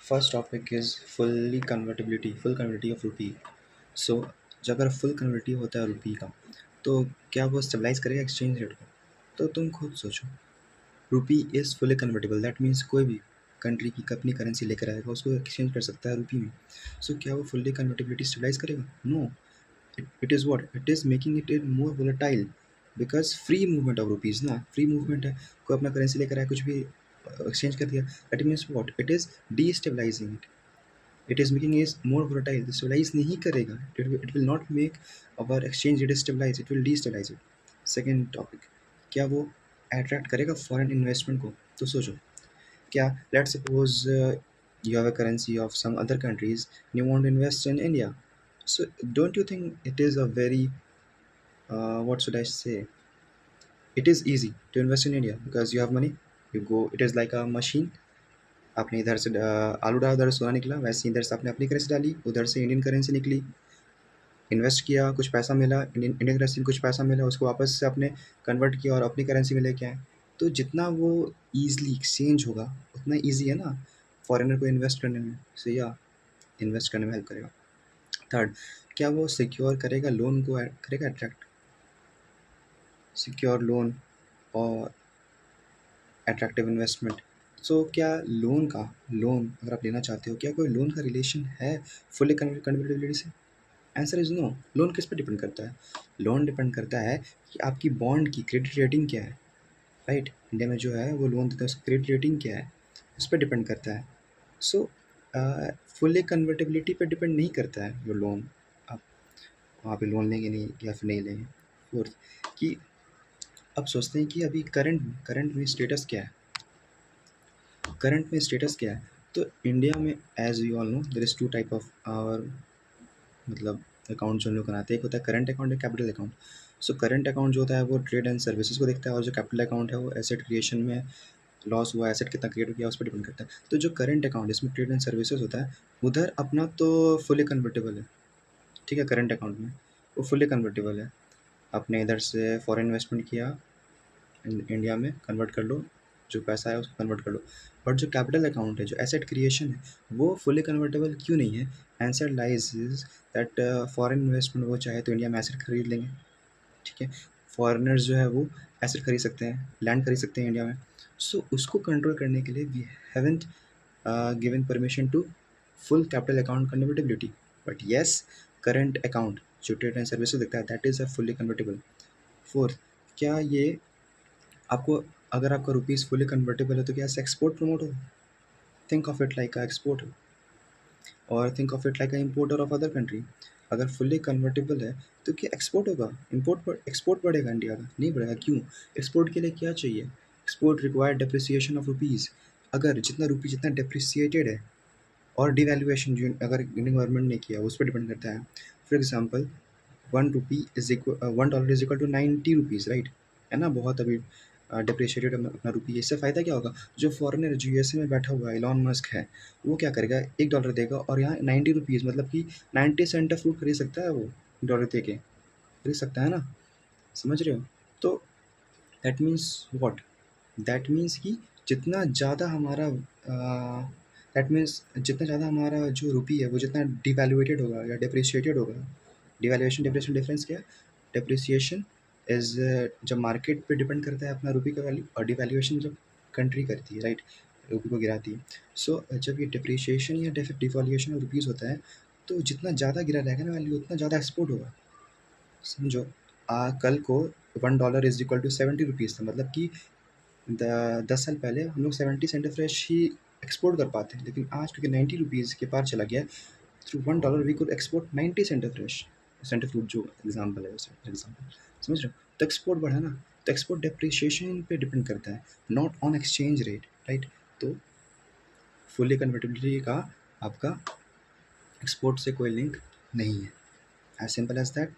First topic is full convertibility of rupee. So जब अगर full कन्वर्टिव होता है रुपी का, तो क्या वो स्टेबलाइज करेगा एक्सचेंज रेट को? तो तुम खुद सोचो, रुपी is fully convertible, that means कोई भी कंट्री की अपनी करेंसी लेकर आएगा उसको एक्सचेंज कर सकता है रुपी में। सो क्या वो फुल्ली कन्वर्टिबिलिटी स्टेबलाइज करेगा? No. It is what it is making it in more volatile, because free movement of rupees ना, फ्री मूवमेंट है, कोई अपना करेंसी लेकर आया, कुछ भी एक्सचेंज कर दिया, that means what it is destabilising it is making is more volatile, stabilise नहीं करेगा, it will not make our exchange rate stabilise, it will destabilise it. Second topic, क्या वो अट्रैक्ट करेगा फॉरेन इन्वेस्टमेंट को? तो सोचो, क्या let's suppose you have a currency of some other countries and you want to invest in India. So don't you think it is a very what should I say? It is easy to invest in India because you have money. You go. It is like a machine. आपने इधर से आलू डाला, उधर से सोना निकला, वैसे इधर से आपने अपनी करेंसी डाली, उधर से इंडियन करेंसी निकली, इन्वेस्ट किया, कुछ पैसा मिला, इंडियन करेंसी में कुछ पैसा मिला, उसको वापस से आपने कन्वर्ट किया और अपनी करेंसी में लेके आए। तो जितना वो ईज़िली एक्सचेंज होगा उतना ईज़ी है ना फॉरेनर को इन्वेस्ट करने में, सही या इन्वेस्ट करने में हेल्प करेगा। थर्ड, क्या वो सिक्योर करेगा लोन को, करेगा अट्रैक्ट, सिक्योर लोन और अट्रैक्टिव इन्वेस्टमेंट। सो क्या लोन अगर आप लेना चाहते हो, क्या कोई लोन का रिलेशन है फुली कन्वर्टिबिलिटी से? Answer is no. लोन किस पे डिपेंड करता है? लोन डिपेंड करता है कि आपकी बॉन्ड की क्रेडिट रेटिंग क्या है, राइट? इंडिया में जो है वो लोन देता है, उसकी क्रेडिट रेटिंग क्या है, उस पर डिपेंड करता है। सो फुली कन्वर्टिबिलिटी पे डिपेंड नहीं करता है जो लोन, आप वहाँ पे लोन लेंगे नहीं या फिर नहीं लेंगे। फोर्थ, कि अब सोचते हैं कि अभी करंट में स्टेटस क्या है, करंट में स्टेटस क्या है? तो इंडिया में as you all know there is two type of our मतलब अकाउंट जो हम लोग बनाते हैं, एक होता है करंट अकाउंट, एक capital account. So current account जो होता है वो ट्रेड एंड सर्विसेज को देखता है, और जो कैपिटल अकाउंट है वो एसेट क्रिएशन में लॉस हुआ, एसेट कितना क्रिएट किया उस पर डिपेंड करता है। तो जो करंट अकाउंट इसमें ट्रेड एंड सर्विसेज होता है, उधर अपना तो फुली कन्वर्टेबल है, ठीक है, करंट अकाउंट में वो फुली कन्वर्टेबल है। आपने इधर से फॉरेन इन्वेस्टमेंट किया, इंडिया में कन्वर्ट कर लो, जो पैसा है उसको कन्वर्ट कर लो। बट जो कैपिटल अकाउंट है, जो एसेट क्रिएशन है, वो फुली कन्वर्टेबल क्यों नहीं है? Answer lies is that foreign investment वो चाहे तो इंडिया में एसेट खरीद लेंगे, ठीक है, फॉरेनर्स जो है वो एसेट खरीद सकते हैं, लैंड खरीद सकते हैं इंडिया में। सो उसको कंट्रोल करने के लिए we haven't given permission to full capital account convertibility, but yes, current account जो ट्रेड एंड सर्विसेज देखता है that is a fully convertible. Fourth, क्या ये आपको, अगर आपका रुपीज़ फुली कन्वर्टेबल है तो क्या इससे एक्सपोर्ट प्रमोट हो? Think of it like a export, और think of it like a importer of other country. अगर फुली कन्वर्टेबल है तो क्या एक्सपोर्ट होगा? एक्सपोर्ट बढ़ेगा इंडिया का? नहीं बढ़ेगा। क्यों? एक्सपोर्ट के लिए क्या चाहिए? Export require depreciation of rupees. अगर जितना रुपी जितना डेप्रिसिएटेड है, और डिवैल्यूएशन जो अगर इंडियन गवर्नमेंट ने किया उस पर डिपेंड करता है। For example, $1 is equal to 90 rupees, right? है ना, बहुत अभी डिप्रिशिएटेड अपना रुपी। इससे फ़ायदा क्या होगा? जो फॉरेनर जो यूएसए में बैठा हुआ है, एलॉन मस्क है, वो क्या करेगा, $1 देगा और यहाँ 90 रुपीज़, मतलब कि 90 सेंट फ्रूट खरीद सकता है वो, डॉलर दे के खरीद सकता है ना, समझ रहे हो? तो that means what, that means कि जितना ज़्यादा हमारा दैट मीन्स जितना ज़्यादा हमारा जो रुपी है वो जितना डिवैल्यूएटेड होगा या डिप्रिशिएटेड होगा। डिवैल्यूएशन डिप्रिसिएशन डिफरेंस क्या है? डिप्रिसिएशन इज़ जब मार्केट पे डिपेंड करता है अपना रुपी का वैल्यू, और डिवैल्यूएशन जब कंट्री करती है, राइट, रुपी को गिराती है। सो जब ये डिप्रिशिएशन या डिवैल्यूएशन ऑफ रुपीज़ होता है, तो जितना ज़्यादा गिरा रहेगा ना वैल्यू, उतना ज़्यादा एक्सपोर्ट होगा। समझो, कल को $1 इज इक्वल टू 70 रुपीज़ था, मतलब कि 10 साल पहले हम लोग 70 सेंट फ्रेश ही एक्सपोर्ट कर पाते हैं, लेकिन आज क्योंकि 90 रुपीज़ के पार चला गया, through $1 we could export 90 cent fresh, cent fruit जो एग्जाम्पल है वैसे एग्जाम्पल, समझ रहे हो? तो एक्सपोर्ट बढ़ा ना, तो एक्सपोर्ट डेप्रिशिएशन पे डिपेंड करता है, not on exchange rate, right? तो फुली कन्वर्टिबिलिटी का आपका एक्सपोर्ट से कोई लिंक नहीं है, एज सिंपल एज दैट।